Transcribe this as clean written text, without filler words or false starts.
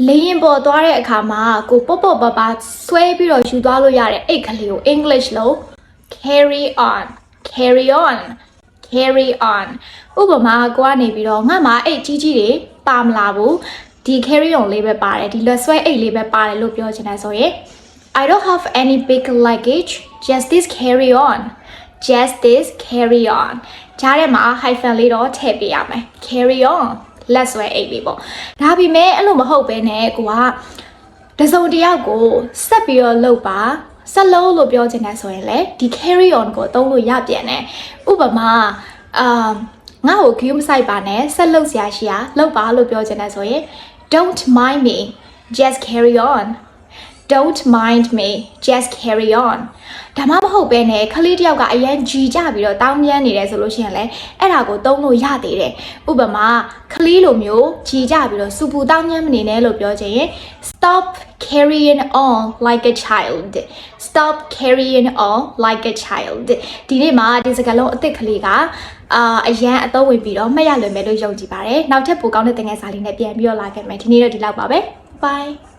လေရင်ပေါ်သွားတဲ့အခါမှာကိုပေါ့ပေါ့ပါပါဆွဲပြီးတော့ယူသွားလို့ရတဲ့အိတ်ကလေးကို English လို့ carry on carry on carry on ဥပမာကိုကနေပြီးတော့ငါမှအိတ်ကြီးကြီးတွေပါမလာဘူးဒီ carry on လေးပဲပါတယ်ဒီလက်ဆွဲအိတ်လေးပဲပါတယ်လို့ပြောချင်တယ်ဆိုရင် I don't have any big luggage just this carry on just this carry on ကြားထဲမှာ hyphen လေးတော့ထည့်ပေးရမယ် carry on လက်ဆွဲအိတ်လေးပေါ့ဒါပေမဲ့အဲ့လိုမဟုတ်ဘဲနဲ့ကိုကတစုံတယောက်ကိုဆက်ပြီးတော့လုပ်ပါဆက်လုံးလို့ပြောချင်တယ်ဆိုရင်လေဒီ carry on ကိုသုံးလို့ရပြန်တယ်ဥပမာငါ့ကို queue မဆိုင်ပါနဲ့ဆက်လုပ်စရာရှိရလုပ်ပါလို့ပြောချင်တယ်ဆိုရင် don't mind me just carry on don't mind me just carry on ဒါမှမဟုတ်ပဲနဲ့ခလေးတယောက်ကအရန်ကြီးကြပြီးတော့တောင်းမြန်းနေတယ်ဆိုလို့ရှိရင်လည်းအဲ့ဒါကိုသုံးလို့ရသေးတယ်ဥပမာခလေးလိုမျိုးကြီးကြပြီးတော့စူပူတောင်းမြန်းမနေနဲ့လို့ပြောချင်ရင် stop carrying on like a child stop carrying on like a child ဒီနေ့မှာဒီစကားလုံးအသစ်ကလေးကအရန်အသုံးဝင်ပြီးတော့မှတ်ရလွယ်မယ်လို့ယုံကြည်ပါတယ်နောက်ထပ်ပိုကောင်းတဲ့သင်ခန်းစာလေးနဲ့ပြန်ပြီးတော့လာခဲ့မယ်ဒီနေ့တော့ဒီလောက်ပါပဲ bye